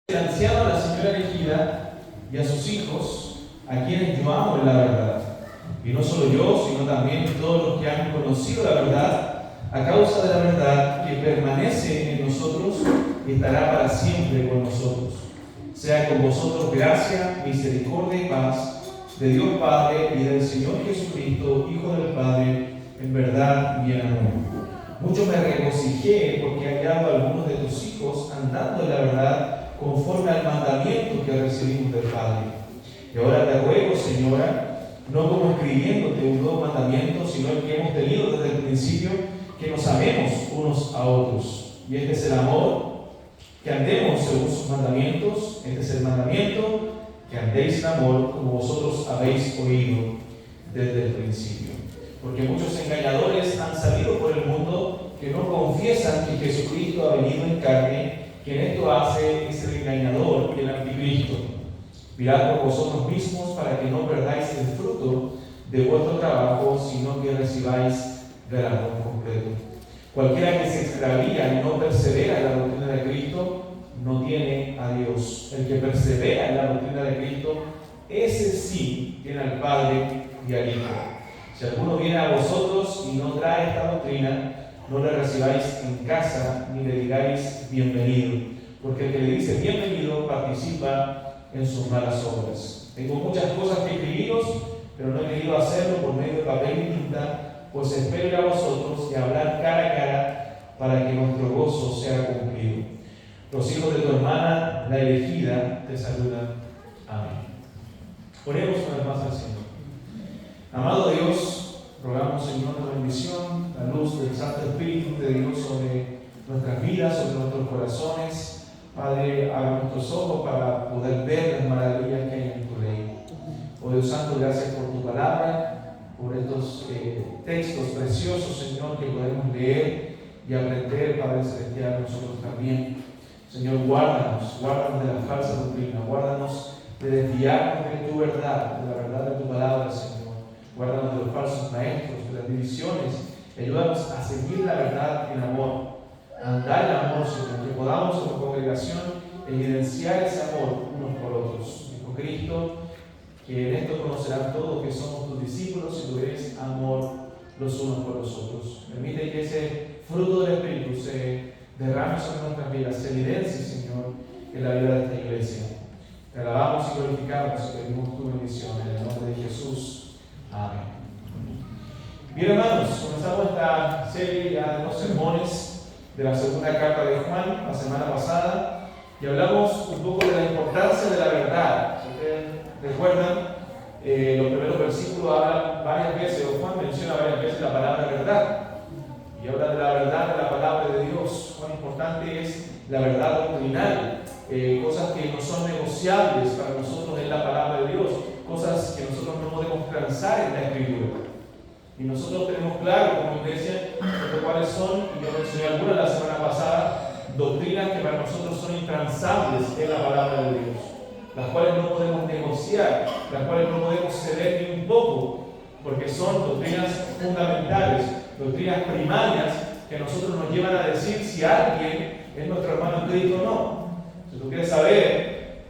El anciano, a la señora elegida y a sus hijos, a quienes yo amo en la verdad. Y no solo yo, sino también todos los que han conocido la verdad, a causa de la verdad que permanece en nosotros y estará para siempre con nosotros. Sea con vosotros gracia, misericordia y paz de Dios Padre y del Señor Jesucristo, Hijo del Padre, en verdad y en amor. Mucho me regocijé porque he hallado a algunos de tus hijos andando en la verdad conforme al mandamiento que recibimos del Padre. Y ahora te ruego, Señora, no como escribiéndote un nuevo mandamiento, sino el que hemos tenido desde el principio, que nos amemos unos a otros. Y este es el amor, que andemos según sus mandamientos. Este es el mandamiento, que andéis en amor como vosotros habéis oído desde el principio. Porque muchos engañadores han salido por el mundo que no confiesan que Jesucristo ha venido en carne. Quien esto hace es el engañador y el anticristo. Mirad por vosotros mismos para que no perdáis el fruto de vuestro trabajo, sino que recibáis galardón completo. Cualquiera que se extravía y no persevera en la doctrina de Cristo, no tiene a Dios. El que persevera en la doctrina de Cristo, ese sí tiene al Padre y al Hijo. Si alguno viene a vosotros y no trae esta doctrina, no le recibáis en casa ni le digáis bienvenido, porque el que le dice bienvenido participa en sus malas obras. Tengo muchas cosas que escribiros, pero no he querido hacerlo por medio de papel y tinta, pues espero ir a vosotros y hablar cara a cara para que nuestro gozo sea cumplido. Los hijos de tu hermana, la elegida, te saludan. Amén. Oremos una vez más al Señor. Amado Dios, rogamos, Señor, tu bendición, la luz del Santo Espíritu de Dios sobre nuestras vidas, sobre nuestros corazones. Padre, abre nuestros ojos para poder ver las maravillas que hay en tu ley. Oh Dios Santo, gracias por tu palabra, por estos textos preciosos, Señor, que podemos leer y aprender, Padre Celestial, nosotros también. Señor, guárdanos de la falsa doctrina, guárdanos de desviarnos de tu verdad, de la verdad de tu palabra, Señor. Guárdanos de los falsos maestros, de las divisiones. Ayúdanos a seguir la verdad en amor, a andar en amor, Señor, que podamos como congregación evidenciar ese amor unos por otros. Dijo Cristo que en esto conocerán todos que somos tus discípulos si tuvierais amor los unos por los otros. Permite que ese fruto del Espíritu se derrame sobre nuestras vidas, se evidencie, Señor, en la vida de esta iglesia. Te alabamos y glorificamos y pedimos tu bendición en el nombre de Jesús. Amén. Bien, hermanos, comenzamos esta serie ya de 2 sermones de la segunda carta de Juan, la semana pasada, y hablamos un poco de la importancia de la verdad. Si ustedes recuerdan, los primeros versículos hablan varias veces, o Juan menciona varias veces la palabra verdad, y habla de la verdad de la palabra de Dios. Cuán importante es la verdad doctrinal, cosas que no son negociables para nosotros en la palabra de Dios, cosas que nosotros no podemos transar en la Escritura. Y nosotros tenemos claro como iglesia cuáles son, y yo mencioné algunas la semana pasada, doctrinas que para nosotros son intransables en la palabra de Dios, las cuales no podemos negociar, las cuales no podemos ceder ni un poco, porque son doctrinas fundamentales, doctrinas primarias que a nosotros nos llevan a decir si alguien es nuestro hermano en Cristo o no. Si tú quieres saber,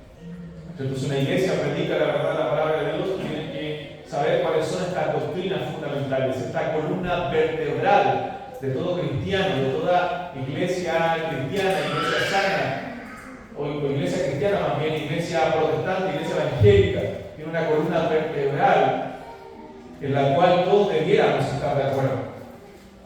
si una iglesia predica la verdad de la palabra de Dios, tienes que saber cuáles son estas doctrinas fundamentales, esta columna vertebral de todo cristiano, de toda iglesia cristiana, iglesia sana, o iglesia cristiana más bien, iglesia protestante, iglesia evangélica. Tiene una columna vertebral en la cual todos debiéramos estar de acuerdo.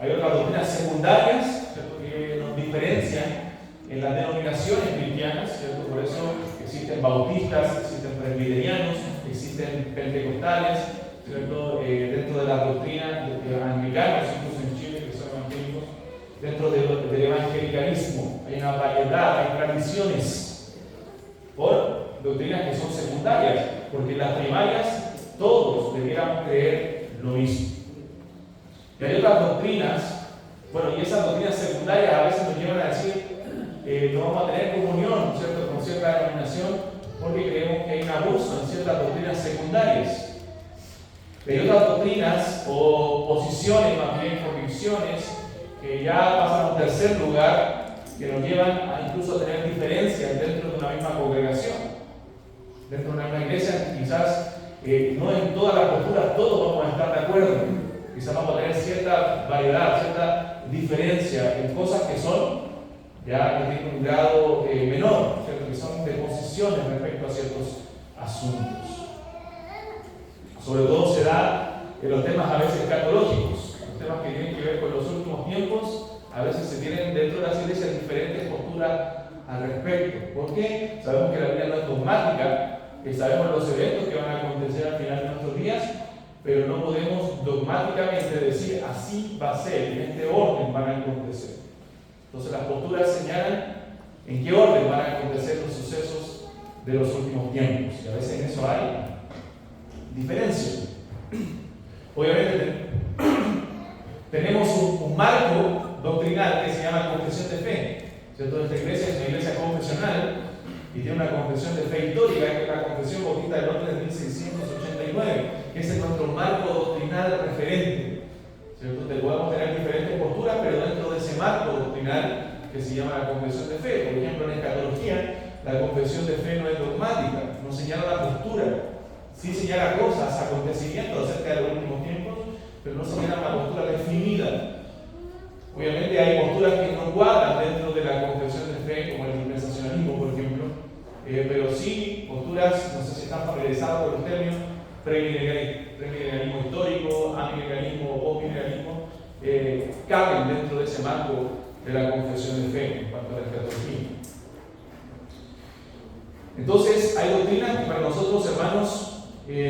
Hay otras doctrinas secundarias, ¿cierto?, que nos diferencian en las denominaciones cristianas, ¿cierto? Por eso existen bautistas, existen presbiterianos, existen pentecostales, ¿cierto? Dentro de la doctrina de anglicanos, incluso en Chile, que son evangélicos, dentro del evangelicalismo hay una variedad, hay tradiciones por doctrinas que son secundarias, porque en las primarias todos debiéramos creer lo mismo. Y hay otras doctrinas, y esas doctrinas secundarias a veces nos llevan a decir no vamos a tener comunión, ¿cierto?, con cierta denominación porque creemos que hay un abuso en ciertas doctrinas secundarias. Pero hay otras doctrinas o posiciones, más bien convicciones, que ya pasan a un tercer lugar, que nos llevan a incluso tener diferencias dentro de una misma congregación. Dentro de una misma iglesia, quizás no en todas las posturas todos vamos a estar de acuerdo. Quizás vamos a tener cierta variedad, cierta diferencia en cosas que son ya que tienen un grado menor, ¿cierto? Que son de posiciones respecto a ciertos asuntos. Sobre todo se da en los temas a veces escatológicos, los temas que tienen que ver con los últimos tiempos. A veces se tienen dentro de las iglesias diferentes posturas al respecto. ¿Por qué? Sabemos que la Biblia no es dogmática, sabemos los eventos que van a acontecer al final de nuestros días, pero no podemos dogmáticamente decir así va a ser, en este orden van a acontecer. Entonces las posturas señalan en qué orden van a acontecer los sucesos de los últimos tiempos. Y a veces en eso hay diferencia. Obviamente tenemos un marco doctrinal que se llama confesión de fe, ¿cierto? Nuestra iglesia es una iglesia confesional y tiene una confesión de fe histórica, que es la Confesión Bautista del Norte de 1689, que es nuestro marco doctrinal referente, ¿cierto? Donde podemos tener diferentes posturas, pero dentro de ese marco doctrinal que se llama la confesión de fe. Por ejemplo, en escatología, la confesión de fe no es dogmática, no señala la postura, sí señala cosas, acontecimientos acerca de los últimos tiempos, pero no señala una postura definida. Obviamente hay posturas que no cuadran dentro de la confesión de fe, como el dispensacionalismo, por ejemplo, pero sí posturas, no sé si están familiarizados con los términos, premilenialismo histórico, amilenialismo o postmilenialismo, caben dentro de ese marco de la confesión de fe en cuanto a la escatología. Entonces, hay doctrinas que para nosotros, hermanos,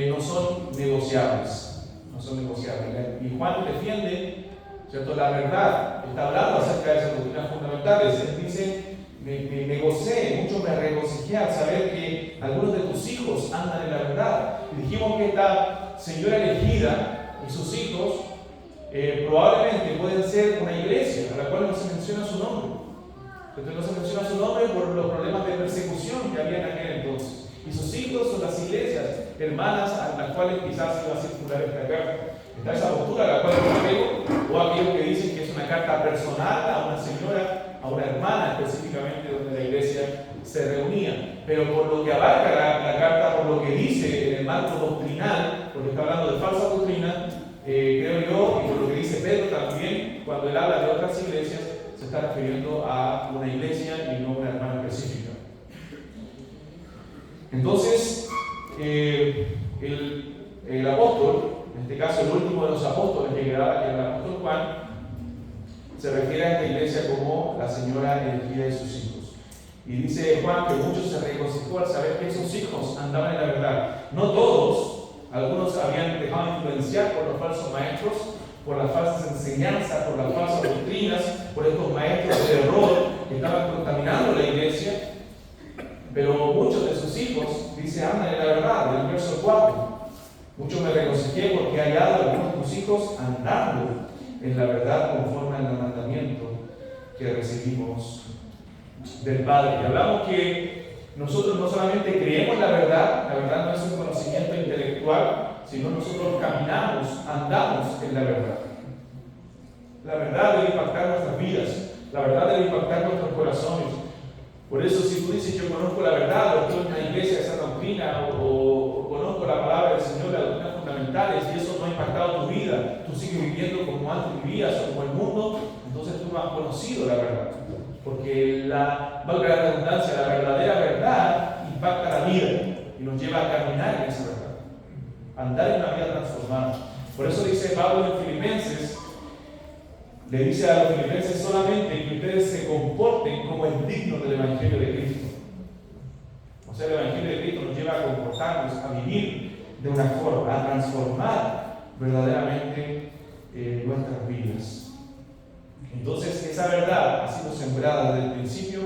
no son negociables. No son negociables. Y Juan defiende, ¿cierto?, la verdad. Está hablando acerca de esas doctrinas fundamentales. Él dice: me gocé, mucho me regocijé al saber que algunos de tus hijos andan en la verdad. Y dijimos que esta señora elegida y sus hijos probablemente pueden ser una iglesia a la cual no se menciona su nombre. Entonces no se menciona su nombre por los problemas de persecución que había en aquel entonces. Y sus hijos son las iglesias hermanas a las cuales quizás iba a circular esta carta. Está esa postura a la cual yo apego, o aquellos que dicen que es una carta personal a una señora, a una hermana específicamente donde la iglesia se reunía. Pero por lo que abarca la carta, por lo que dice en el marco doctrinal, porque está hablando de falsa doctrina, creo yo, y por lo que dice Pedro también, cuando él habla de otras iglesias, se está refiriendo a una iglesia y no a una hermana específica. Entonces, el apóstol, en este caso el último de los apóstoles que quedaba, que era el apóstol Juan, se refiere a esta iglesia como la señora elegida de sus hijos. Y dice Juan que muchos se regocijó al saber que esos hijos andaban en la verdad. No todos, algunos habían dejado influenciar por los falsos maestros, por las falsas enseñanzas, por las falsas doctrinas, por estos maestros de error que estaban contaminando la iglesia. Pero muchos de sus hijos, dice, andan en la verdad, del verso 4. Mucho me regocijé porque he hallado a algunos de tus hijos andando en la verdad conforme al mandamiento que recibimos del Padre. Y hablamos que nosotros no solamente creemos la verdad no es un conocimiento intelectual, sino nosotros caminamos, andamos en la verdad. La verdad debe impactar nuestras vidas, la verdad debe impactar nuestros corazones. Por eso, si tú dices, yo conozco la verdad, o estoy en una iglesia de esa doctrina, o conozco la palabra del Señor, las doctrinas fundamentales, y eso no ha impactado tu vida, tú sigues viviendo como antes vivías o como el mundo, entonces tú no has conocido la verdad. Porque valga la redundancia, la verdadera verdad impacta la vida y nos lleva a caminar en esa verdad, andar en una vida transformada. Por eso dice Pablo en Filipenses, le dice a los filipenses solamente que ustedes se comporten como es digno del Evangelio de Cristo. O sea, el Evangelio de Cristo nos lleva a comportarnos, a vivir de una forma, a transformar verdaderamente nuestras vidas. Entonces, esa verdad ha sido sembrada desde el principio,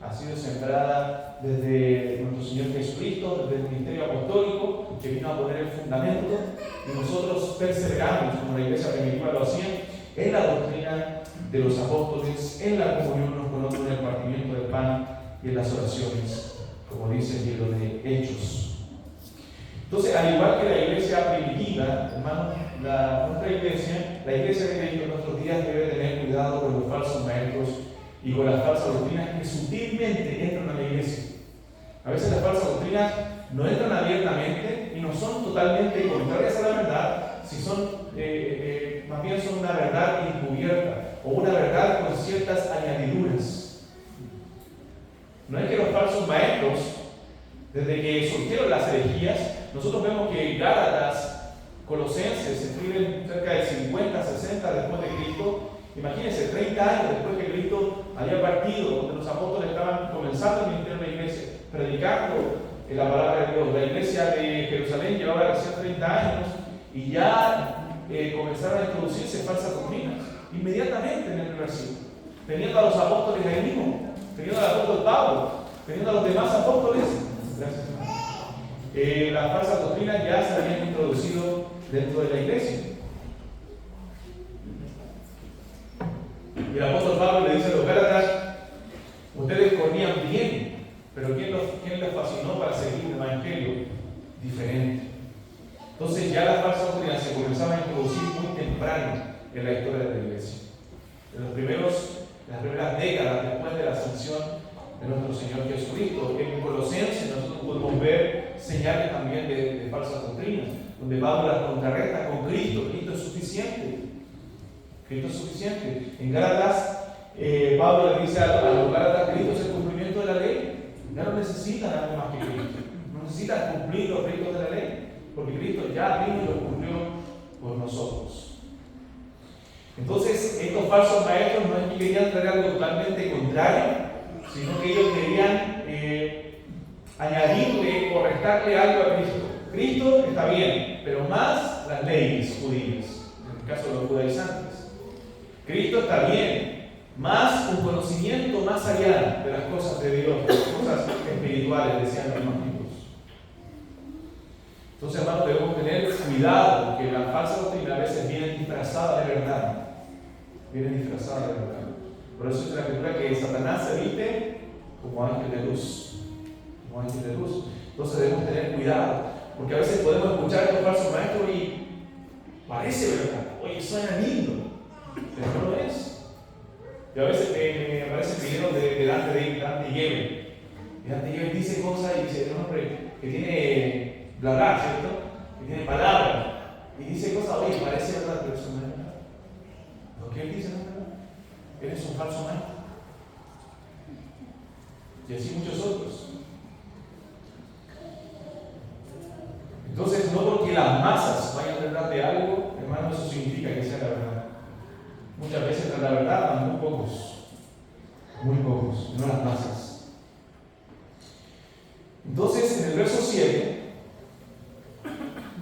ha sido sembrada desde nuestro Señor Jesucristo, desde el ministerio apostólico, que vino a poner el fundamento, y nosotros perseveramos, como la iglesia primitiva lo hacía, en la doctrina de los apóstoles, en la comunión unos con otros, en el partimiento del pan y en las oraciones, como dice el libro de Hechos. Entonces, al igual que la iglesia primitiva, hermanos, nuestra iglesia, la iglesia de Cristo en nuestros días debe tener cuidado con los falsos maestros y con las falsas doctrinas que sutilmente entran a la iglesia. A veces las falsas doctrinas no entran abiertamente y no son totalmente contrarias a la verdad, si son, más bien son una verdad encubierta o una verdad con ciertas añadiduras. No es que los falsos maestros, desde que surgieron las herejías, nosotros vemos que Gálatas, Colosenses se escriben cerca de 50, 60 después de Cristo. Imagínense, 30 años después que Cristo había partido, donde los apóstoles estaban comenzando el ministerio de la iglesia, predicando la palabra de Dios. La iglesia de Jerusalén llevaba recién 30 años y ya comenzaron a introducirse falsas doctrinas, inmediatamente en el primer siglo. Teniendo a los apóstoles ahí mismo, teniendo al apóstol Pablo, teniendo a los demás apóstoles, gracias hermano, las falsas doctrinas ya se habían introducido dentro de la iglesia. Y el apóstol Pablo le dice a los Gálatas: ustedes corrían bien, pero ¿quién les fascinó para seguir un evangelio diferente? Entonces ya las falsas doctrinas se comenzaban a introducir muy temprano en la historia de la iglesia. En las primeras décadas después de la ascensión de nuestro Señor Jesucristo. En Colosenses nosotros podemos ver señales también de falsas doctrinas, donde Pablo las contrarresta con Cristo. Cristo es suficiente. Cristo es suficiente. En Gálatas, Pablo le dice a los Gálatas: Cristo es el cumplimiento de la ley. Ya no necesitan algo más que Cristo. No necesitan cumplir los ritos de la ley, porque Cristo ya vino y lo cumplió por nosotros. Entonces, estos falsos maestros no es que querían traer algo totalmente contrario, sino que ellos querían añadirle o restarle algo a Cristo. Cristo está bien, pero más las leyes judías, en el caso de los judaizantes. Cristo está bien, más un conocimiento más allá de las cosas de Dios, de las cosas espirituales, decían los magníficos. Entonces, hermanos, debemos tener cuidado, porque la falsa doctrina a veces viene disfrazada de verdad. Viene disfrazada de verdad. Por eso es la escritura que Satanás se viste como ángel de luz. Como ángel de luz. Entonces debemos tener cuidado, porque a veces podemos escuchar a estos falsos maestros y parece verdad. Oye, suena lindo, pero no lo es. Y a veces me aparecen videos de Dante Gebel. Y Dante Gebel dice cosas y dice: un hombre que tiene bla bla, ¿cierto? Que tiene palabras. Y dice cosas, oye, parece verdad, pero eso no es verdad. Lo que él dice no es verdad. Eres un falso maestro. Y así muchos otros. Entonces, no porque las masas vayan a hablar de algo, hermano, eso significa que sea la verdad. Muchas veces tras la verdad van muy pocos, no las masas. Entonces, en el verso 7,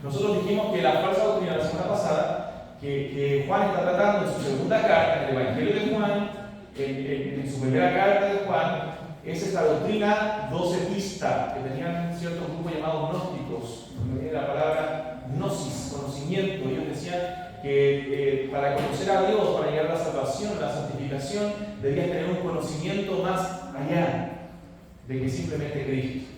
nosotros dijimos que la falsa doctrina la semana pasada, que Juan está tratando en su segunda carta, en el Evangelio de Juan, en su primera carta de Juan, es esta doctrina docetista, que tenían cierto grupo llamado gnósticos, donde la palabra gnosis, conocimiento. Ellos decían que para conocer a Dios, para llegar a la salvación, a la santificación, debías tener un conocimiento más allá de que simplemente Cristo.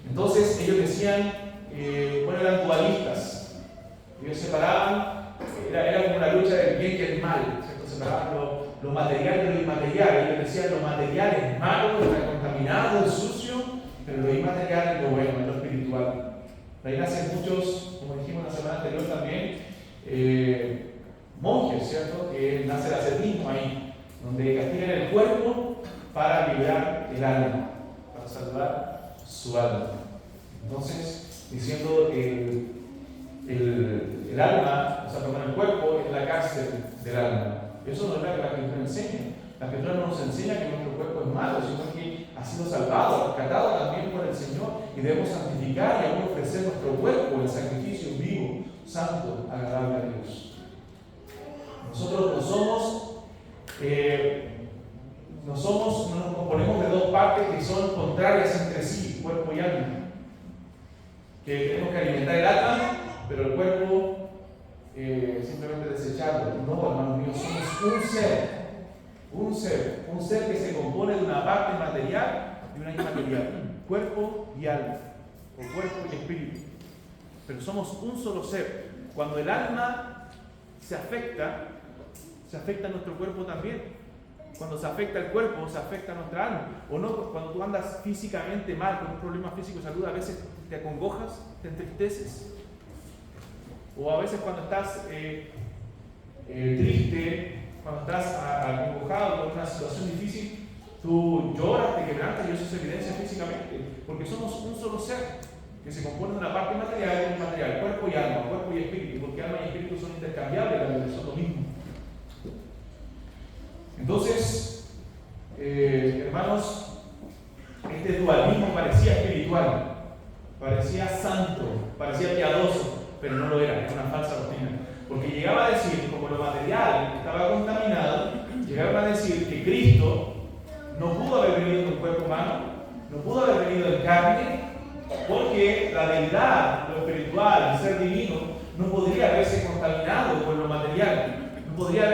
Entonces ellos decían, eran dualistas. Ellos separaban, era como una lucha del bien y el mal, ¿cierto? Separaban lo material de lo inmaterial. Ellos decían: lo material es malo, está contaminado, es sucio, pero lo inmaterial es lo bueno, es lo espiritual. De ahí nacen muchos, como dijimos la semana anterior también, monjes, ¿cierto? Que nace el ascetismo ahí, donde castigan el cuerpo para liberar el alma, para salvar su alma. Entonces, diciendo el alma, o sea, el cuerpo es la cárcel del alma. Eso no es lo que la Escritura enseña. La Escritura no nos enseña que nuestro cuerpo es malo, sino que ha sido salvado, rescatado también por el Señor, y debemos santificar y aún ofrecer nuestro cuerpo en sacrificio vivo, santo, agradable a Dios. Nosotros no nos componemos de dos partes que son contrarias entre sí, cuerpo y alma. Que tenemos que alimentar el alma, pero el cuerpo simplemente desecharlo. No, hermanos míos, somos un ser que se compone de una parte material y una inmaterial, cuerpo y alma, o cuerpo y espíritu. Pero somos un solo ser. Cuando el alma se afecta nuestro cuerpo también. cuando se afecta el cuerpo, se afecta nuestra alma. O no, cuando tú andas físicamente mal, con un problema físico de salud, a veces te acongojas, te entristeces. O a veces cuando estás triste, cuando estás acongojado con una situación difícil, tú lloras, te quebrantas y eso se evidencia físicamente. Porque somos un solo ser que se compone de una parte material y inmaterial, cuerpo y alma, cuerpo y espíritu, porque alma y espíritu son intercambiables, son lo mismo. Entonces, hermanos, este dualismo parecía espiritual, parecía santo, parecía piadoso, pero no lo era una falsa doctrina. Porque llegaba a decir, como lo material estaba contaminado, llegaron a decir que Cristo no pudo haber venido en un cuerpo humano, no pudo haber venido en carne, porque la deidad, lo espiritual, el ser divino, no podría haberse contaminado con lo material, no podría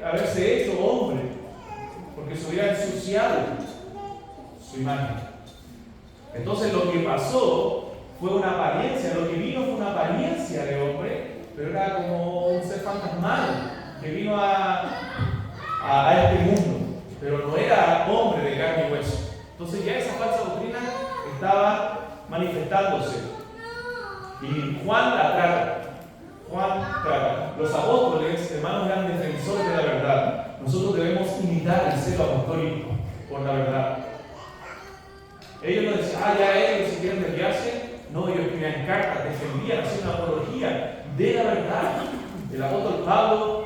haberse hecho hombre, porque se hubiera ensuciado su imagen. Entonces lo que pasó fue una apariencia, lo que vino fue una apariencia de hombre, pero era como un ser fantasmal que vino a este mundo, pero no era hombre de carne y hueso. Entonces ya esa falsa doctrina estaba manifestándose. Y Juan la trata. Los apóstoles, hermanos, eran defensores de la verdad. Nosotros debemos imitar el celo apostólico por la verdad. Ellos no decían, ya ellos si quieren desviarse. No, ellos escribían cartas, defendían, hacían una apología de la verdad. El apóstol Pablo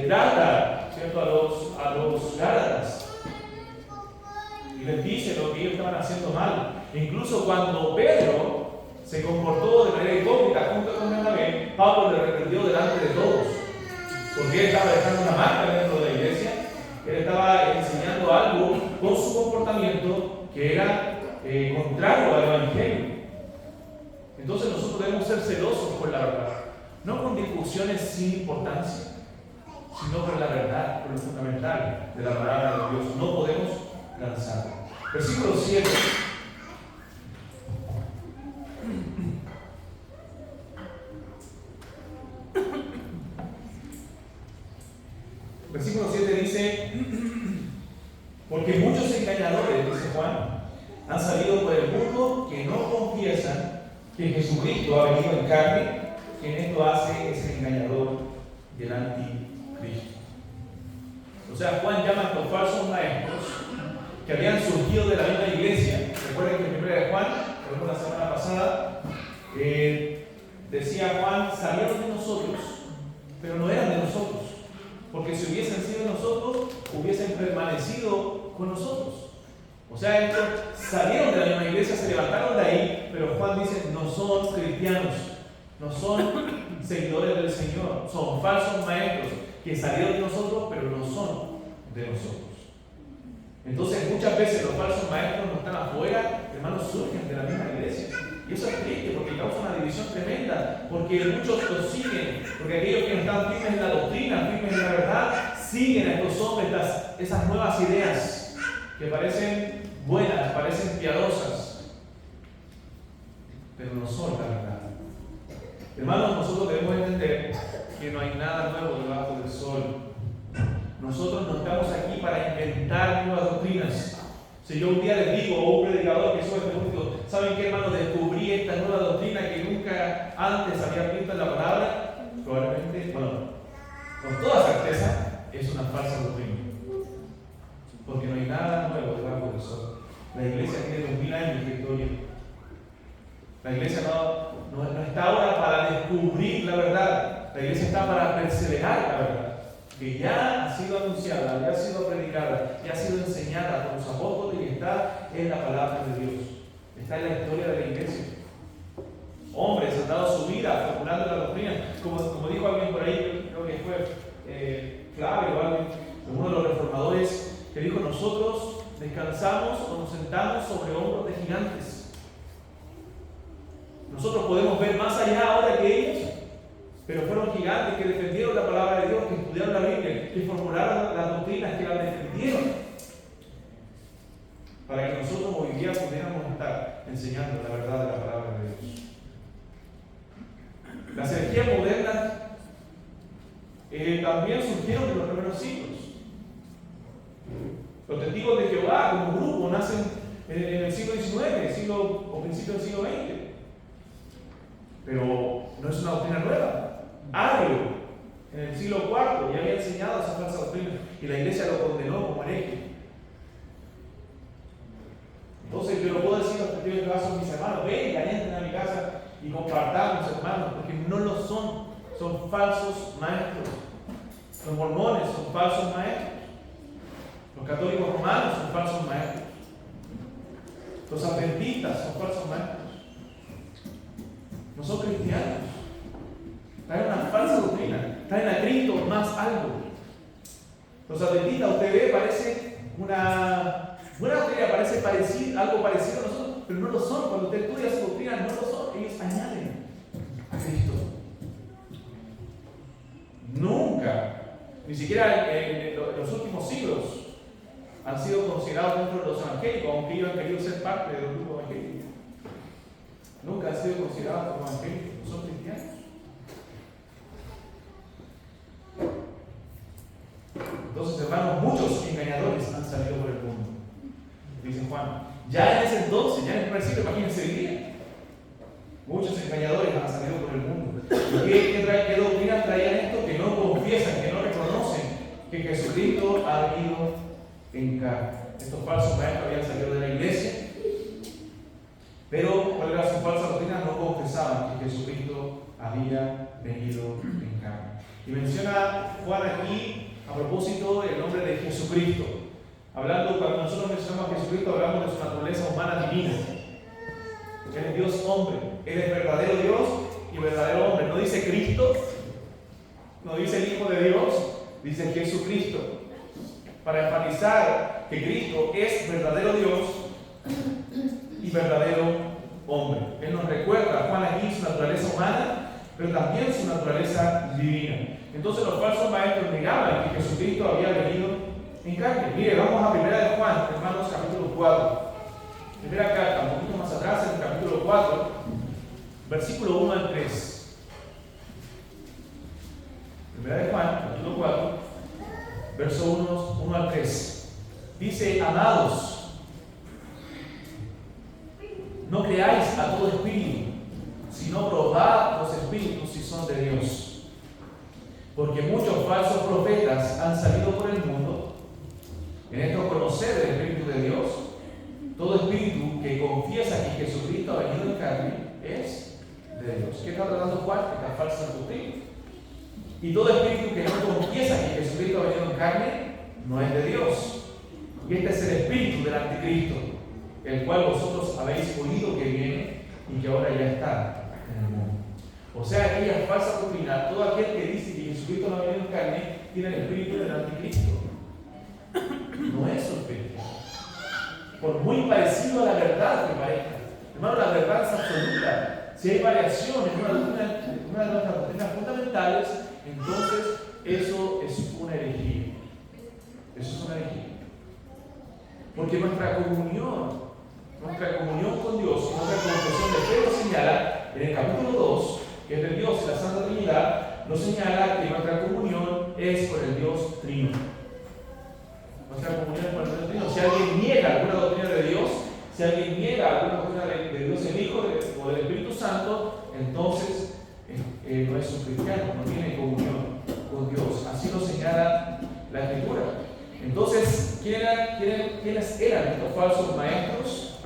trata, ¿cierto?, a los Gálatas y les dice lo que ellos estaban haciendo mal. E incluso cuando Pedro se comportó de manera hipócrita junto con Bernabé, Pablo le reprendió delante de todos, porque él estaba dejando una marca dentro de la iglesia. Él estaba enseñando algo con su comportamiento que era contrario al evangelio. Entonces nosotros debemos ser celosos por la verdad, no con discusiones sin importancia, sino por la verdad, por lo fundamental de la palabra de Dios. No podemos lanzarla. Versículo 7. Versículo 7 dice: porque muchos engañadores, dice Juan, han salido por el mundo que no confiesan que Jesucristo ha venido en carne. Quien esto hace es el engañador del anticristo. O sea, Juan llama a estos falsos maestros que habían surgido de la misma iglesia. Recuerden que en 1 Juan, lo vimos la semana pasada, decía Juan, salieron de nosotros, pero no eran de nosotros. Porque si hubiesen sido de nosotros, hubiesen permanecido con nosotros. O sea, estos salieron de la misma iglesia, se levantaron de ahí, pero Juan dice, no son cristianos, no son seguidores del Señor, son falsos maestros que salieron de nosotros, pero no son de nosotros. Entonces, muchas veces los falsos maestros no están afuera, hermanos, surgen de la misma iglesia. Y eso es triste porque causa una división tremenda, porque muchos los siguen, porque aquellos que no están firmes en la doctrina, firmes en la verdad, siguen a estos hombres, esas nuevas ideas que parecen buenas, parecen piadosas, pero no son la verdad. Hermanos, nosotros debemos entender que no hay nada nuevo debajo del sol. Nosotros no estamos aquí para inventar nuevas doctrinas. Si yo un día les digo a un predicador que soy público, ¿saben qué, hermanos? Descubrí esta nueva doctrina que nunca antes había visto en la palabra. Probablemente, con toda certeza, es una falsa doctrina. Porque no hay nada nuevo debajo del sol. La iglesia tiene 2000 años de historia. La iglesia no está ahora para descubrir la verdad. La iglesia está para perseverar la verdad, que ya ha sido anunciada, ya ha sido predicada, ya ha sido enseñada por los apóstoles y está en la palabra de Dios. Está en la historia de la iglesia. Hombres han dado su vida formulando la doctrina. Como dijo alguien por ahí, creo que fue clave o alguien, uno de los reformadores, que dijo: nosotros descansamos o nos sentamos sobre hombros de gigantes. Nosotros podemos ver más allá ahora que ellos, pero fueron gigantes que defendieron la palabra de Dios, que estudiaron la Biblia, que formularon las doctrinas, que las defendieron, para que nosotros hoy día pudiéramos estar enseñando la verdad de la palabra de Dios. Las herejías modernas también surgieron de los primeros siglos. Los testigos de Jehová como grupo nacen en el siglo XIX, o principio del siglo XX. Pero no es una doctrina nueva. Ario, en el siglo IV, ya había enseñado esa falsa doctrina y la iglesia lo condenó como hereje. Entonces yo lo puedo decir a los testigos de Jehová son mis hermanos, vengan, entren a mi casa y compartamos, hermanos, porque no lo son falsos maestros. Los mormones son falsos maestros. Los católicos romanos son falsos maestros. Los adventistas son falsos maestros. No son cristianos. Traen una falsa doctrina. Traen a Cristo más algo. Los adventistas, usted ve, parece una buena doctrina, parece algo parecido a nosotros, pero no lo son. Cuando usted estudia su doctrina, no lo son. Ellos añaden a Cristo. Nunca, ni siquiera en los últimos siglos, han sido considerados dentro de los evangélicos, aunque ellos han querido ser parte de los grupos evangélicos. Nunca han sido considerados como evangélicos, no son cristianos. Entonces, hermanos, muchos engañadores han salido por el mundo, dice Juan. Ya en ese entonces, ya en el primer siglo, imagínense el día. Muchos engañadores han salido por el mundo. ¿Y qué doctrinas traían esto? Que no confiesan, que no reconocen que Jesucristo ha venido en carne. Estos falsos maestros habían salido de la iglesia, pero ¿cuál era su falsa doctrina? No confesaban que Jesucristo había venido en carne. Y menciona Juan aquí, a propósito del nombre de Jesucristo. Hablando, cuando nosotros mencionamos a Jesucristo, hablamos de su naturaleza humana divina. Él es Dios hombre, Él es verdadero Dios y verdadero hombre. No dice Cristo, no dice el Hijo de Dios, dice Jesucristo. Para enfatizar que Cristo es verdadero Dios y verdadero hombre. Él nos recuerda, Juan aquí, su naturaleza humana, pero también su naturaleza divina. Entonces los falsos maestros negaban que Jesucristo había venido en carne. Mire, vamos a 1 de Juan, hermanos, capítulo 4. Primera carta, un poquito más atrás, en el capítulo 4, versículo 1 al 3. 1 de Juan, capítulo 4, verso 1 al 3. Dice: amados, no creáis a todo espíritu, sino probad los espíritus si son de Dios. Porque muchos falsos profetas han salido por el mundo. En esto conocer el Espíritu de Dios. Todo espíritu que confiesa que Jesucristo ha venido en carne es de Dios. ¿Qué está tratando Juan? Esta falsa doctrina. Y todo espíritu que no confiesa que Jesucristo ha venido en carne no es de Dios. Y este es el espíritu del anticristo, el cual vosotros habéis oído que viene y que ahora ya está en el mundo. O sea, aquella falsa doctrina, todo aquel que dice que Jesucristo no ha venido en carne, tiene el espíritu del anticristo. No es su espíritu. Por muy parecido a la verdad que parezca. Hermano, la verdad es absoluta. Si hay variación en una de nuestras doctrinas fundamentales, entonces eso es una herejía. Eso es una herejía. Porque nuestra comunión con Dios, nuestra confesión de fe nos señala, en el capítulo 2, que es de Dios y la Santa Trinidad, nos señala que nuestra comunión es con el Dios Trino. Nuestra comunión es con el Dios Trino. Si alguien niega alguna doctrina de Dios, si alguien niega alguna doctrina de Dios el Hijo o del Espíritu Santo, entonces no es un cristiano, no tiene comunión con Dios. Así lo señala la Escritura. Entonces, ¿quiénes eran estos falsos maestros?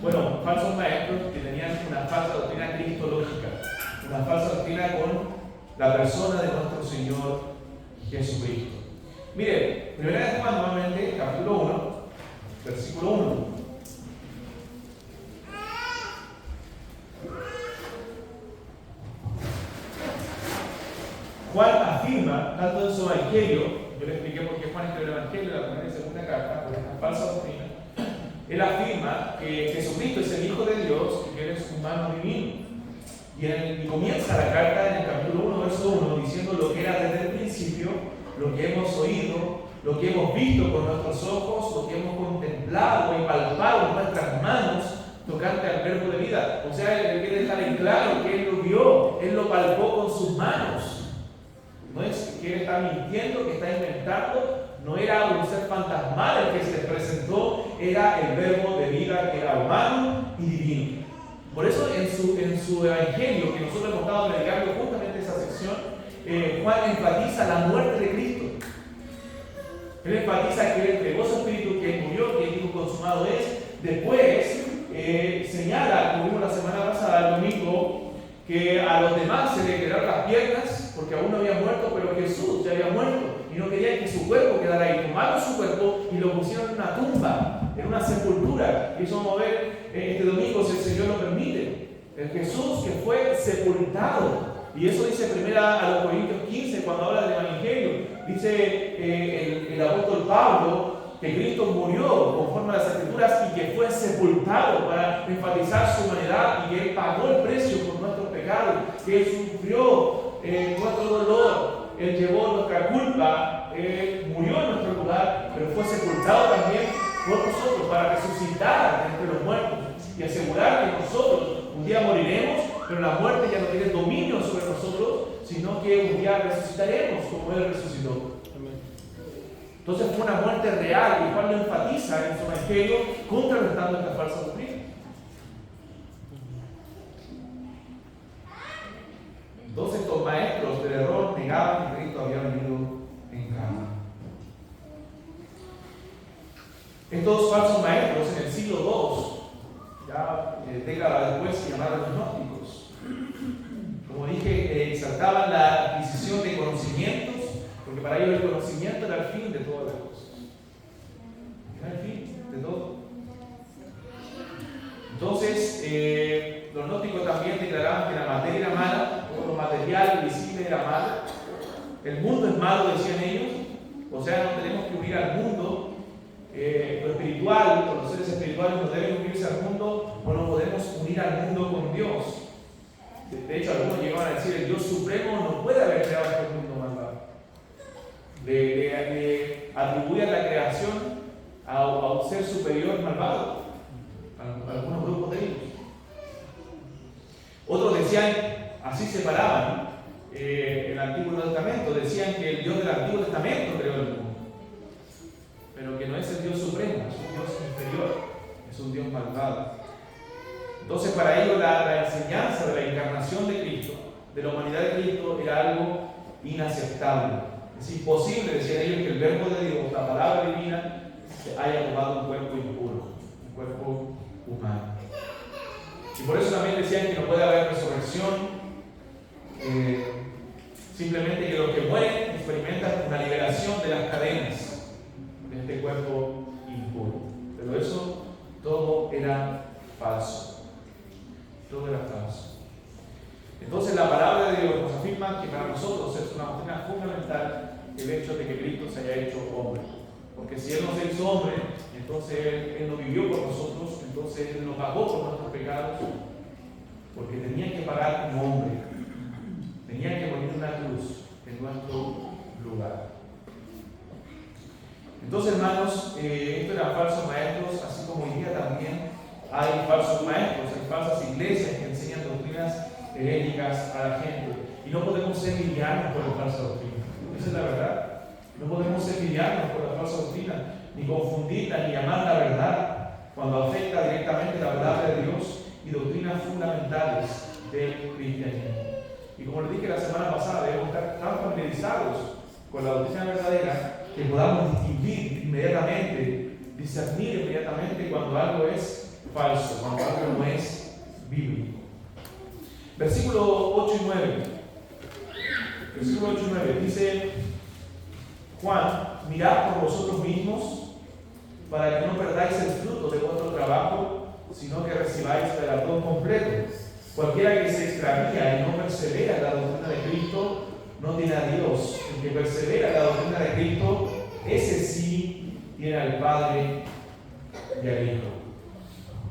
Bueno, falsos maestros que tenían una falsa doctrina cristológica, una falsa doctrina con la persona de nuestro Señor Jesucristo. Mire, 1 de Juan, nuevamente, capítulo 1, versículo 1. Juan afirma, tanto en su evangelio, yo le expliqué por qué Juan escribió el evangelio, la primera y segunda carta, por esta falsa doctrina. Él afirma que Jesucristo es el Hijo de Dios y que Él es humano divino. Y comienza la carta en el capítulo 1, verso 1, diciendo lo que era desde el principio, lo que hemos oído, lo que hemos visto con nuestros ojos, lo que hemos contemplado y palpado en nuestras manos, tocante al verbo de vida. O sea, él quiere dejar en claro que Él lo vio, Él lo palpó con sus manos. No es que Él está mintiendo, que está inventando. no era un ser fantasmal el que se les presentó, era el verbo de vida que era humano y divino. Por eso en su evangelio, que nosotros hemos estado predicando justamente esa sección, Juan enfatiza la muerte de Cristo. Él enfatiza que Él entregó su espíritu, que Él murió, que el Hijo consumado es. Después señala, como vimos la semana pasada, el domingo, que a los demás se le quedaron las piernas porque aún no había muerto, pero Jesús ya había muerto y no querían que su cuerpo quedara ahí. Tomaron su cuerpo y lo pusieron en una tumba, en una sepultura. Y eso vamos a ver este domingo, si el Señor lo permite. El Jesús que fue sepultado. Y eso dice primera a los Corintios 15 cuando habla del Evangelio. Dice el apóstol Pablo que Cristo murió conforme a las Escrituras y que fue sepultado para enfatizar su humanidad y que Él pagó el precio por nuestros pecados, que Él sufrió nuestro dolor, Él llevó nuestra culpa, Él murió en nuestro lugar, pero fue sepultado también por nosotros para resucitar entre los muertos y asegurar que nosotros un día moriremos, pero la muerte ya no tiene dominio sobre nosotros, sino que un día resucitaremos como Él resucitó. Entonces fue una muerte real, y Juan lo enfatiza en su evangelio, contrarrestando esta falsa doctrina. Entonces estos maestros del error negaban que Cristo había venido en carne. Estos falsos maestros en el siglo II, ya décadas después, se llamaron gnósticos. Como dije, exaltaban la adquisición de conocimientos, porque para ellos el conocimiento era el fin de todas las cosas. Era el fin de todo. Entonces, los gnósticos también declaraban que la materia era mala, todo lo material, visible era malo. El mundo es malo, decían ellos. O sea, no tenemos que unir al mundo. Lo espiritual, con los seres espirituales no deben unirse al mundo, o no podemos unir al mundo con Dios. De hecho, algunos llegaban a decir: el Dios supremo no puede haber creado este mundo malvado. Le atribuían la creación a un ser superior malvado, a algunos grupos de ellos. Otros decían, así separaban el Antiguo Testamento, decían que el Dios del Antiguo Testamento creó el mundo, pero que no es el Dios supremo, es un Dios inferior, es un Dios malvado. Entonces, para ellos la enseñanza de la encarnación de Cristo, de la humanidad de Cristo, era algo inaceptable. Es imposible, decían ellos, que el verbo de Dios, la palabra divina, haya tomado un cuerpo impuro, un cuerpo humano. Y por eso también decían que no puede haber resurrección, simplemente que los que mueren experimentan una liberación de las cadenas de este cuerpo impuro. Pero eso todo era falso. Todo era falso. Entonces la palabra de Dios nos afirma que para nosotros es una doctrina fundamental el hecho de que Cristo se haya hecho hombre. Porque si Él no se hizo hombre, entonces Él no vivió por nosotros, entonces Él no pagó por nuestros pecados, porque tenía que pagar como hombre, tenía que morir en una cruz en nuestro lugar. Entonces, hermanos, estos eran falsos maestros, así como hoy día también hay falsos maestros, hay falsas iglesias que enseñan doctrinas heréticas a la gente. Y no podemos ser livianos por la falsa doctrina. Esa es la verdad. No podemos ser livianos por la falsa doctrina, ni confundirla, ni llamar la verdad cuando afecta directamente la palabra de Dios y doctrinas fundamentales del cristianismo. Y como les dije la semana pasada, debemos estar tan familiarizados con la doctrina verdadera que podamos distinguir inmediatamente, discernir inmediatamente cuando algo es falso, cuando algo no es bíblico. Versículo 8 y 9. Versículo 8 y 9 dice Juan: mirad por vosotros mismos para que no perdáis el fruto de vuestro trabajo, sino que recibáis el galardón completo. Cualquiera que se extravía y no persevera en la doctrina de Cristo no tiene a Dios. El que persevera en la doctrina de Cristo, ese sí tiene al Padre y al Hijo.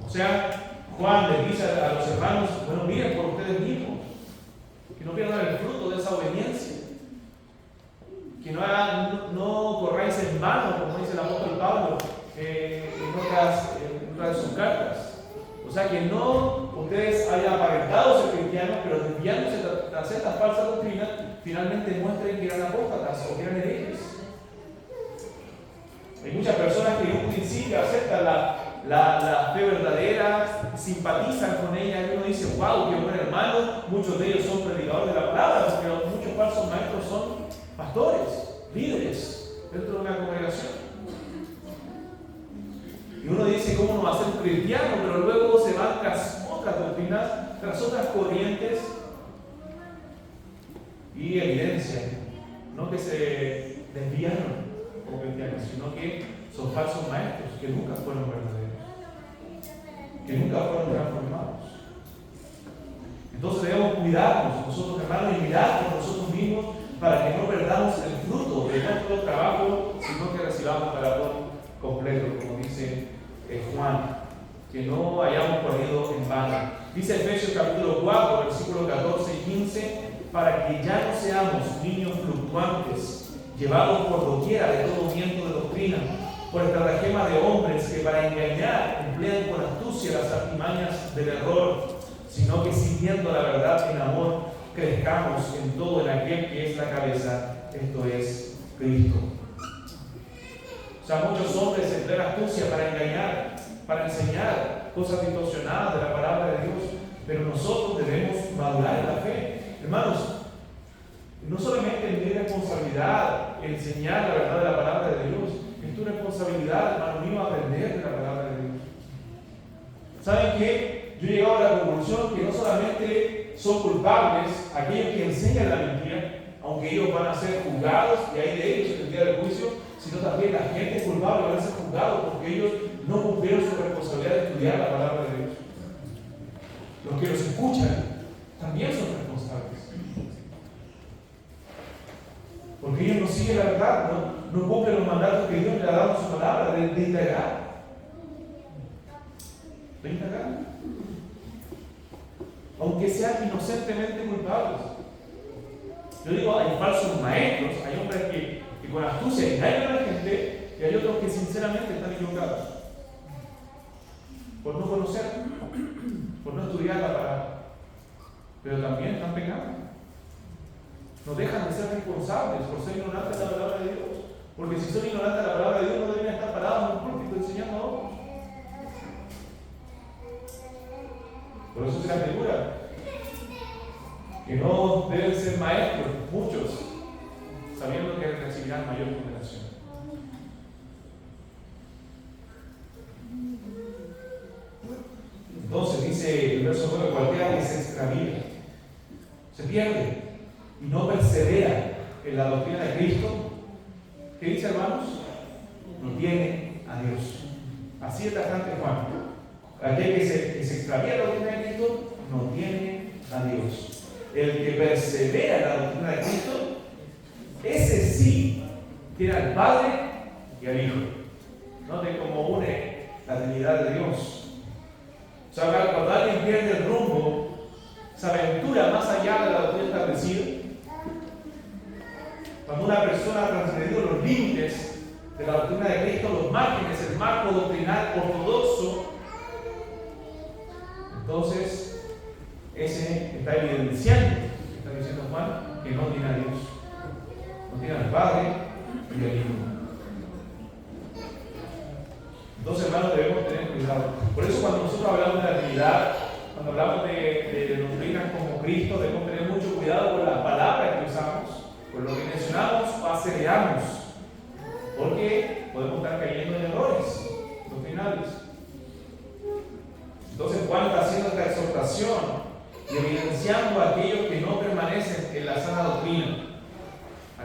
O sea, Juan le dice a los hermanos: bueno, miren por ustedes mismos, que no pierdan el fruto de esa obediencia, que no corráis en vano, como dice el apóstol Pablo en otras de sus cartas. O sea, que no ustedes hayan aparentado ser cristianos, pero desviándose tras estas falsas doctrinas, finalmente muestren que eran apóstatas o que eran herejes. Hay muchas personas que en un principio aceptan la fe verdadera, simpatizan con ella, y uno dice, wow, qué buen hermano. Muchos de ellos son predicadores de la palabra, pero muchos falsos maestros son pastores, líderes dentro de una congregación. Y uno dice, ¿cómo no va a ser un cristiano? Pero luego se van tras otras doctrinas, tras otras corrientes, y evidencian, no que se desviaron como cristianos, sino que son falsos maestros, que nunca fueron verdaderos, que nunca fueron transformados. Entonces debemos cuidarnos nosotros, hermanos, y mirar por nosotros mismos para que no perdamos el fruto de nuestro trabajo, sino que recibamos galardón completo, como dice Juan, que no hayamos corrido en vano. Dice Efesios capítulo 4, versículos 14 y 15, para que ya no seamos niños fluctuantes, llevados por doquiera de todo viento de doctrina, por estratagema de hombres que para engañar emplean con astucia las artimañas del error, sino que siguiendo la verdad en amor, crezcamos en todo en aquel que es la cabeza, esto es Cristo. O sea, muchos hombres emplean astucia para engañar, para enseñar cosas distorsionadas de la palabra de Dios, pero nosotros debemos madurar en la fe. Hermanos, no solamente es mi responsabilidad enseñar la verdad de la palabra de Dios, es tu responsabilidad, hermano mío, aprender de la palabra de Dios. ¿Saben qué? Yo he llegado a la conclusión que no solamente son culpables aquellos que enseñan la mentira, aunque ellos van a ser juzgados, y hay de ellos en el día del juicio, sino también la gente culpable van a ser juzgados porque ellos no cumplieron su responsabilidad de estudiar la palabra de Dios. Los que los escuchan también son responsables. Porque ellos no siguen la verdad, no cumplen los mandatos que Dios le ha dado en su palabra de indagar. De indagar. Aunque sean inocentemente culpables. Yo digo, hay falsos maestros, hay hombres que con astucia engañan a la gente, y hay otros que sinceramente están equivocados. Por no conocer, por no estudiar la palabra. Pero también están pecando. No dejan de ser responsables por ser ignorantes de la palabra de Dios. Porque si son ignorantes de la palabra de Dios, no deberían estar parados en un púlpito enseñando a otros. Por eso se les asegura que no deben ser maestros, muchos, sabiendo que recibirán mayor condenación. Entonces dice el verso 9, cualquiera que se extravía, se pierde y no persevera en la doctrina de Cristo, ¿qué dice, hermanos? No tiene a Dios. Así es tajante Juan. Aquel que se extravía en la doctrina de Cristo no tiene a Dios. El que persevera en la doctrina de Cristo, ese sí tiene al Padre y al Hijo. Note cómo une la Trinidad de Dios. O sea, cuando alguien pierde el rumbo, se aventura más allá de la doctrina establecida. Cuando una persona ha transgredido los límites de la doctrina de Cristo, los márgenes, el marco doctrinal ortodoxo, entonces ese está evidenciando, está diciendo Juan, que no tiene a Dios, no tiene al Padre y al Hijo. Entonces, hermanos, debemos tener cuidado. Por eso cuando nosotros hablamos de la Trinidad, cuando hablamos de doctrinas como Cristo, debemos tener mucho cuidado con las palabras que usamos, con lo que mencionamos o aceleramos, porque podemos estar cayendo en errores doctrinales. Entonces Juan está haciendo esta exhortación y evidenciando a aquellos que no permanecen en la sana doctrina,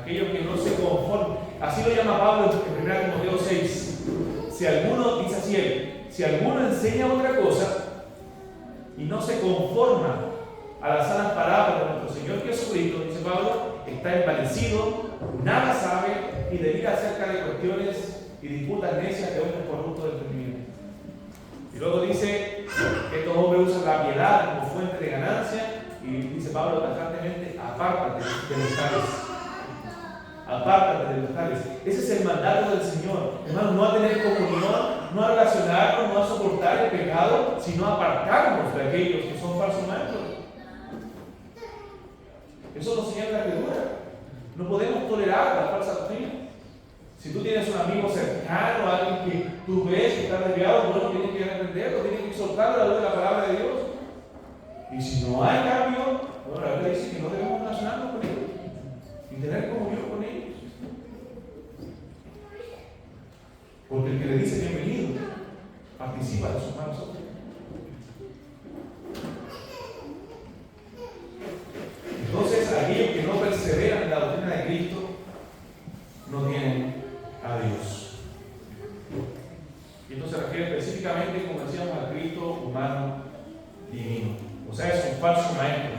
aquellos que no se conforman. Así lo llama Pablo en 1 Timoteo 6. Si alguno, dice así él, si alguno enseña otra cosa y no se conforma a las sanas palabras de nuestro Señor Jesucristo, dice Pablo, está envanecido, nada sabe y delira acerca de cuestiones y disputas necias de hombres corruptos de entendimiento. Y luego dice que estos hombres usan la piedad como fuente de ganancia, y dice Pablo tajantemente, apártate de los tales. Apártate de los tales. Ese es el mandato del Señor. Hermanos, no a tener comunión, no a relacionarnos, no a soportar el pecado, sino a apartarnos de aquellos que son falsos maestros. Eso nos señala la Escritura. No podemos tolerar la falsa doctrina. Si tú tienes un amigo cercano, alguien que tú ves que está desviado, bueno, tienes que reprenderlo, tienes que exhortarlo a la luz de la palabra de Dios. Y si no hay cambio, bueno, la Biblia dice que no debemos relacionarnos con ellos y tener comunión con ellos. Porque el que le dice bienvenido participa de sus malos obras. Entonces, aquellos que no perseveran en la doctrina de Cristo no tienen a Dios. Y esto se refiere específicamente, como decíamos, al Cristo humano divino. O sea, es un falso maestro.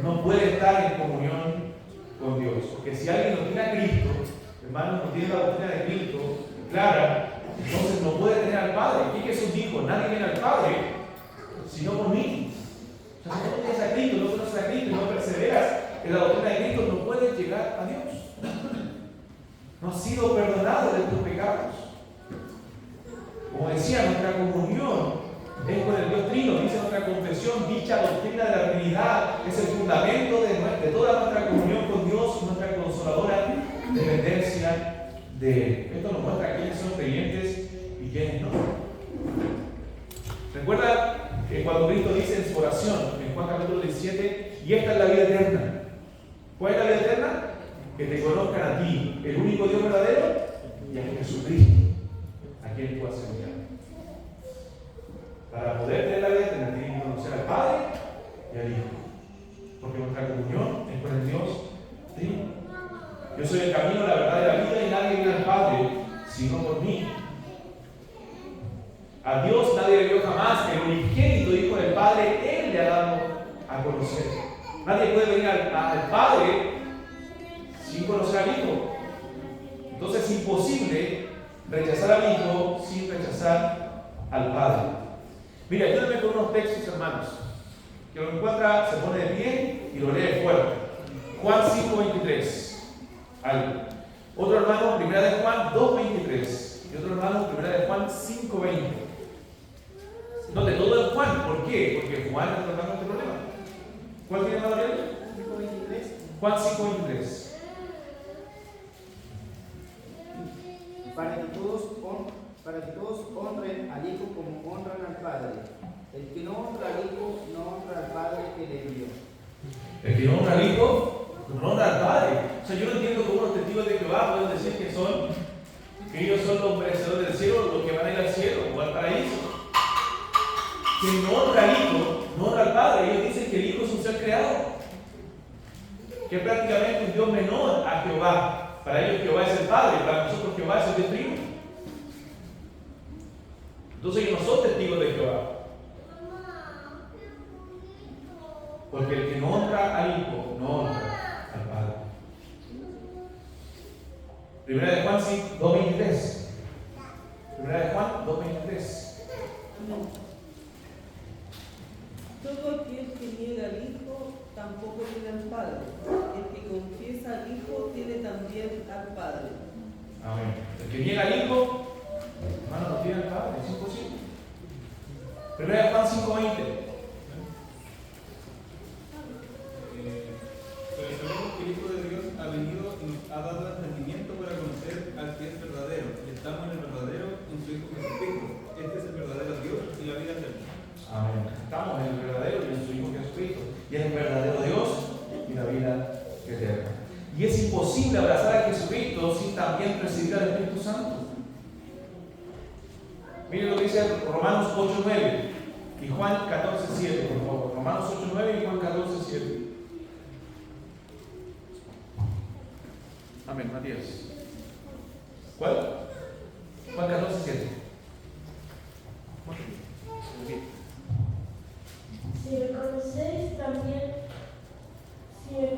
No puede estar en comunión con Dios. Porque si alguien no tiene a Cristo, hermanos, no tiene la doctrina de Cristo clara, entonces no puede tener al Padre. ¿Qué Jesús dijo? Nadie viene al Padre sino por mí. O sea, si no tienes a Cristo, no conoces a Cristo y no perseveras en la doctrina de Cristo, no puedes llegar a Dios. No has sido perdonado de tus pecados. Como decía, nuestra comunión es con el Dios Trino. Dice nuestra confesión, dicha doctrina de la Trinidad es el fundamento de toda nuestra comunión con Dios, nuestra consoladora dependencia de Él. Esto nos muestra quiénes son creyentes y quiénes no. Recuerda que cuando Cristo dice en su oración, en Juan capítulo 17, y esta es la vida eterna. ¿Cuál es la vida eterna? Que te conozcan a ti, el único Dios verdadero, y a Jesucristo, a quien tú has enviado. Para poder tener la vida eterna, tienes que conocer al Padre y al Hijo. Porque nuestra comunión es con el Dios Trino. Yo soy el camino, la verdad y la vida, y nadie viene al Padre sino por mí. A Dios nadie le vio jamás, el unigénito Hijo del Padre, Él le ha dado a conocer. Nadie puede venir al Padre sin conocer al Hijo. Entonces es imposible rechazar al Hijo sin rechazar al Padre. Mira, ayúdenme con unos textos, hermanos. Que lo encuentra, se pone de pie y lo lee fuerte. Juan 5:23. Algo. Otro hermano, primera de Juan 2:23. Y otro hermano, primera de Juan 5:20. Donde todo es Juan. ¿Por qué? Porque Juan está tratando este problema. ¿Cuál tiene más Gabriel? 5:23. Juan 5:23. Para que todos honren al Hijo como honran al Padre. El que no honra al Hijo no honra al Padre que le envió. El que no honra al Hijo no honra al Padre. O sea, yo no entiendo cómo los testigos de Jehová pueden decir que ellos son los merecedores del cielo, los que van a ir al cielo o al paraíso. Quien no honra al Hijo no honra al Padre. Ellos dicen que el Hijo es un ser creado, que es prácticamente un Dios menor a Jehová. Para ellos Jehová es el Padre, para nosotros Jehová es el Dios Trino. Entonces ellos no son testigos de Jehová. Porque el que no honra al Hijo no honra al Padre. Primera de Juan 2:23. Primera de Juan 2:23. Todo aquel que niega al Hijo tampoco tiene al Padre. El que confiesa al Hijo tiene también al Padre. Amén. El que niega al Hijo, hermano, no tiene al Padre, es imposible. Primera de Juan 5:20. Pero sabemos que el Hijo de Dios ha venido y nos ha dado entendimiento para conocer al que es verdadero. Y estamos en el verdadero, en su Hijo Jesucristo. Este es el verdadero Dios y la vida eterna. Amén. Estamos en el verdadero y en su Hijo Jesucristo. Y es el verdadero Dios y la vida eterna. Y es imposible abrazar a Jesucristo sin también recibir al Espíritu Santo. Miren lo que dice Romanos 8:9 y Juan 14:7, por favor. Romanos 8:9 y Juan 14:7. Amén, Matías. ¿Cuál? Juan 14:7. Si me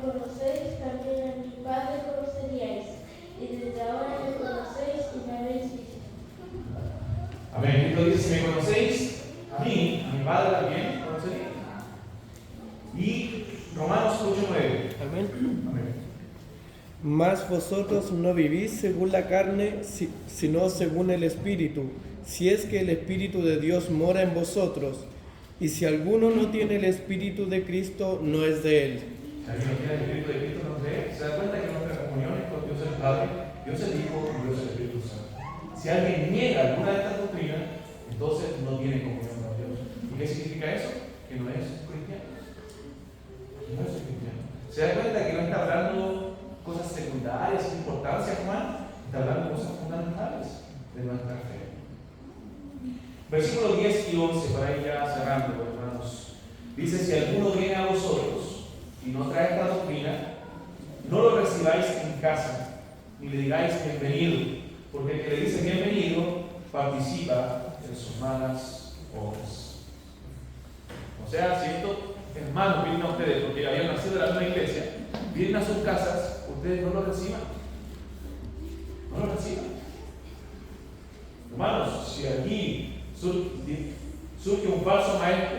conocéis también a mi Padre conoceríais, y desde ahora me conocéis y me habéis visto. Amén. Cristo dice, si me conocéis, a mi Padre también conoceréis. Y Romanos 8:9. Amén. Amén. Mas vosotros no vivís según la carne, sino según el Espíritu, si es que el Espíritu de Dios mora en vosotros. Y si alguno no tiene el Espíritu de Cristo, no es de él. Si alguien no tiene el Espíritu de Cristo, no es de él. ¿Se da cuenta que nuestra comunión es con Dios el Padre Dios es el Hijo y Dios es el Espíritu Santo. Si alguien niega alguna de estas doctrinas, entonces no tiene comunión con Dios. ¿Y qué significa eso? Que no es cristiano. Que no es cristiano. ¿Se da cuenta que no está hablando cosas secundarias, sin importancia, Juan? Está hablando de cosas fundamentales de nuestra fe. Versículos 10 y 11, para ir ya cerrando, hermanos. Dice: si alguno viene a vosotros y no trae esta doctrina, no lo recibáis en casa, ni le digáis bienvenido, porque el que le dice bienvenido participa en sus malas obras. O sea, si estos hermanos vienen a ustedes porque habían nacido de la misma iglesia, vienen a sus casas, ustedes no lo reciban. No lo reciban. Hermanos, si aquí surge un falso maestro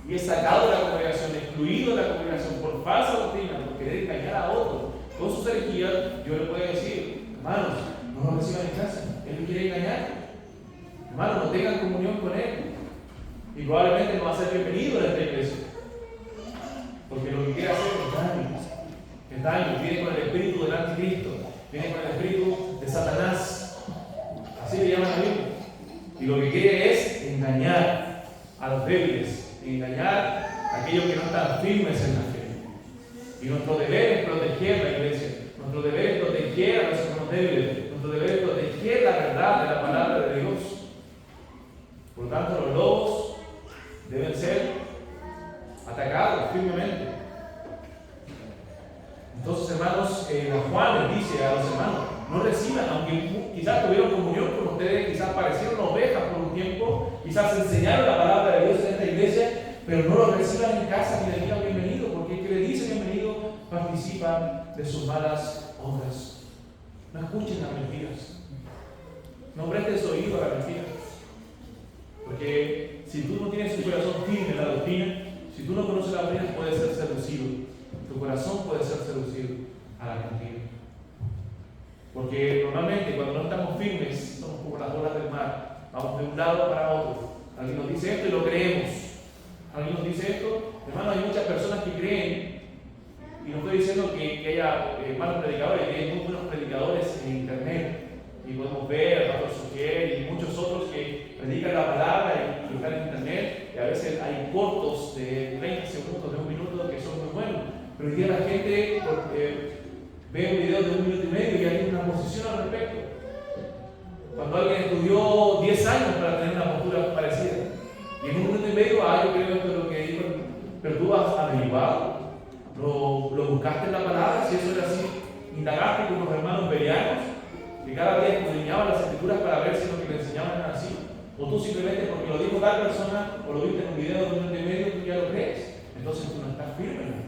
y es sacado de la congregación, excluido de la congregación por falsa doctrina, por querer engañar a otro con sus herejías, yo le puedo decir: hermanos, no lo reciban en casa, él lo quiere engañar. Hermanos, no tengan comunión con él y probablemente no va a ser bienvenido en esta iglesia, porque lo que quiere hacer es daño, viene con el espíritu del anticristo, viene con el espíritu de Satanás, así le llaman a la Biblia. Y lo que quiere es engañar a los débiles, engañar a aquellos que no están firmes en la fe. Y nuestro deber es proteger la iglesia, nuestro deber es proteger a los hermanos débiles, nuestro deber es proteger la verdad de la palabra de Dios. Por tanto, los lobos deben ser atacados firmemente. Entonces, hermanos, Juan les dice a los hermanos: no reciban, aunque quizás tuvieron comunión con ustedes, quizás parecieron ovejas por un tiempo, quizás enseñaron la palabra de Dios en esta iglesia, pero no lo reciban en casa ni le digan bienvenido, porque el que le dice bienvenido participa de sus malas obras. No escuchen las mentiras, no prestes oído a las mentiras, porque si tú no tienes tu corazón firme en la doctrina, si tú no conoces la doctrina, puedes ser seducido. Tu corazón puede ser seducido a la mentira. Porque normalmente cuando no estamos firmes, somos como las olas del mar. Vamos de un lado para otro. Alguien nos dice esto y lo creemos. Alguien nos dice esto. Hermano, hay muchas personas que creen, y no estoy diciendo que haya malos predicadores, que hay muy buenos predicadores en internet. Y podemos ver a Pastor Sugier y muchos otros que predican la palabra y están en internet. Y a veces hay cortos de 30 segundos, de un minuto, que son muy buenos. Pero hoy día la gente ve un video de 1 minuto y medio y hay una posición al respecto. Cuando alguien estudió 10 años para tener una postura parecida, y en 1 minuto y medio, yo creo esto es lo que dijo, pero tú has averiguado, lo buscaste en la palabra, si eso era así, indagaste con los hermanos bereanos, que cada día escudriñaban las escrituras para ver si lo que le enseñaban era así, o tú simplemente porque lo dijo tal persona, o lo viste en un video de 1 minuto y medio, tú ya lo crees. Entonces tú no estás firme en la fe.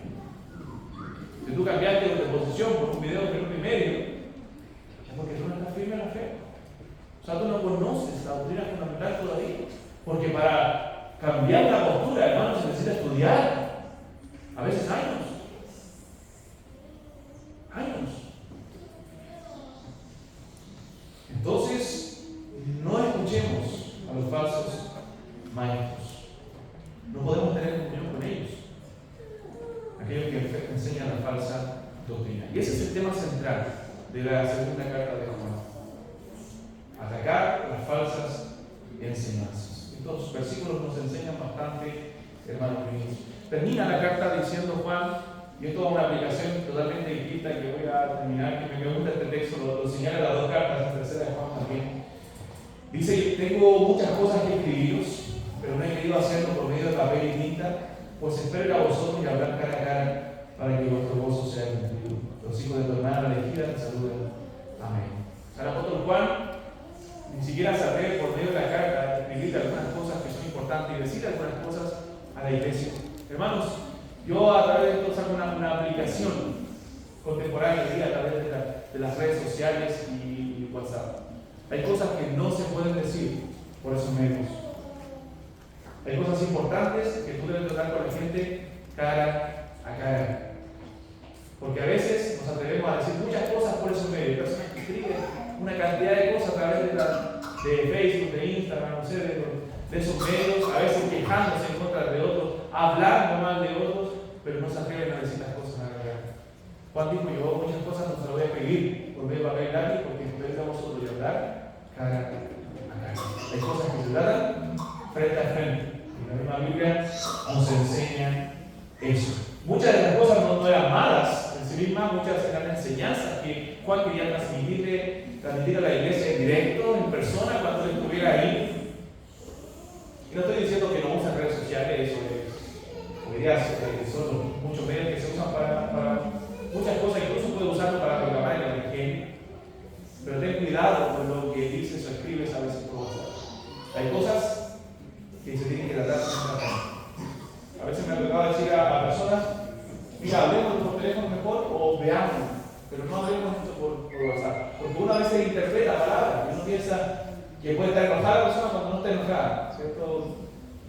Si tú cambiaste de posición por un video de 1 minuto y medio, es porque tú no estás firme en la fe. O sea, tú no conoces la doctrina fundamental todavía. Porque para cambiar la postura, hermano, se necesita estudiar. A veces años. Entonces, no escuchemos a los falsos maestros. No podemos tener comunión con ellos. Aquellos que enseñan la falsa doctrina. Y ese es el tema central de la segunda carta de Juan. Atacar las falsas enseñanzas. Estos versículos nos enseñan bastante, hermanos míos. Termina la carta diciendo Juan, y esto es una aplicación totalmente distinta que voy a terminar, que me gusta este texto, lo señala las 2 cartas, la tercera de Juan también. Dice: tengo muchas cosas que escribiros, pero no he querido hacerlo por medio de papel y tinta, pues espero ir a vosotros y hablar cara a cara para que vuestro gozo sea cumplido. Los hijos de tu hermana elegida te saludan. Amén. El apóstol Juan ni siquiera se atreve por medio de la carta a escribir algunas cosas que son importantes y decir algunas cosas a la iglesia. Hermanos, yo a través de esto saco una aplicación contemporánea a través de las redes sociales y WhatsApp. Hay cosas que no se pueden decir por esos medios. Hay cosas importantes que tú debes tratar con la gente cara a cara. Porque a veces nos atrevemos a decir muchas cosas por esos medios. Personas que escriben una cantidad de cosas a través de Facebook, de Instagram, no sé, de esos medios, a veces quejándose en contra de otros, hablando mal de otros, pero no se atreven a decir las cosas a la cara. Juan dijo: yo muchas cosas no se las voy a pedir por medio de papel y lápiz, porque después de nosotros de hablar cara a cara. Hay cosas que se tratan frente a frente. Y la misma Biblia nos enseña eso. Muchas de las cosas no eran malas en sí mismas, muchas eran enseñanzas que Juan quería transmitir a la iglesia en directo, en persona, cuando él estuviera ahí. Y no estoy diciendo que no usen redes sociales, hoy día son muchos medios que se usan para muchas cosas, incluso puede usarlo para proclamar el evangelio. Pero ten cuidado con lo que dices o escribes a veces por WhatsApp. Hay cosas que se tienen que tratar sin tratar. A veces me ha tocado decir a personas, mira, hablemos por teléfono mejor o veamos, pero no hablemos esto por WhatsApp. Porque uno a veces interpreta palabras y uno piensa que puede estar enojada la persona cuando no está enojada, ¿cierto?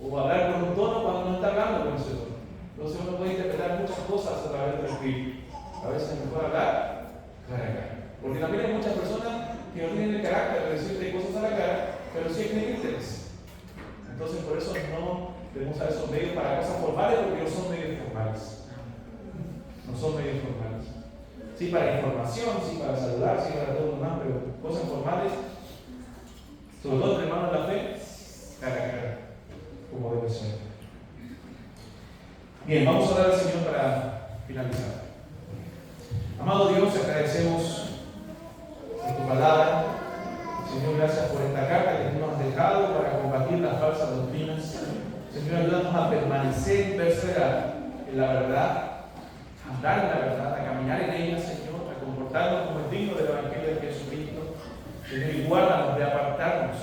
O hablar con un tono cuando no está hablando con ese tono. Entonces uno puede interpretar muchas cosas a través del espíritu. A veces es mejor hablar cara a cara. Porque también hay muchas personas que no tienen el carácter de decirte cosas a la cara, pero sí tienen interés. Entonces por eso no debemos usar esos medios para cosas formales, porque no son medios formales. No son medios formales. Sí para información, sí para saludar, sí para todo lo demás, pero cosas formales, sobre todo entre hermanos de la fe, cara a cara, como debe ser. Bien, vamos a orar al Señor para finalizar. Amado Dios, agradecemos por tu palabra. Señor, gracias por esta carta que tú nos has dejado para combatir las falsas doctrinas. Señor, ayúdanos a permanecer y perseverar en la verdad, a andar en la verdad, a caminar en ella, Señor, a comportarnos como es digno del Evangelio de Jesucristo. Señor, y guárdanos de apartarnos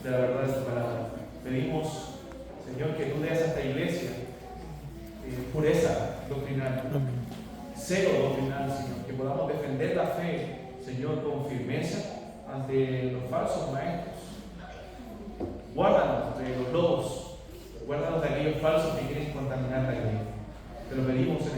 de la verdad de tu palabra. Pedimos, Señor, que tú des a esta iglesia pureza doctrinal, celo doctrinal, Señor, que podamos defender la fe, Señor, con firmeza ante los falsos maestros. Guárdanos de los lobos, guárdanos de aquellos falsos que quieren contaminar la iglesia. Te lo pedimos en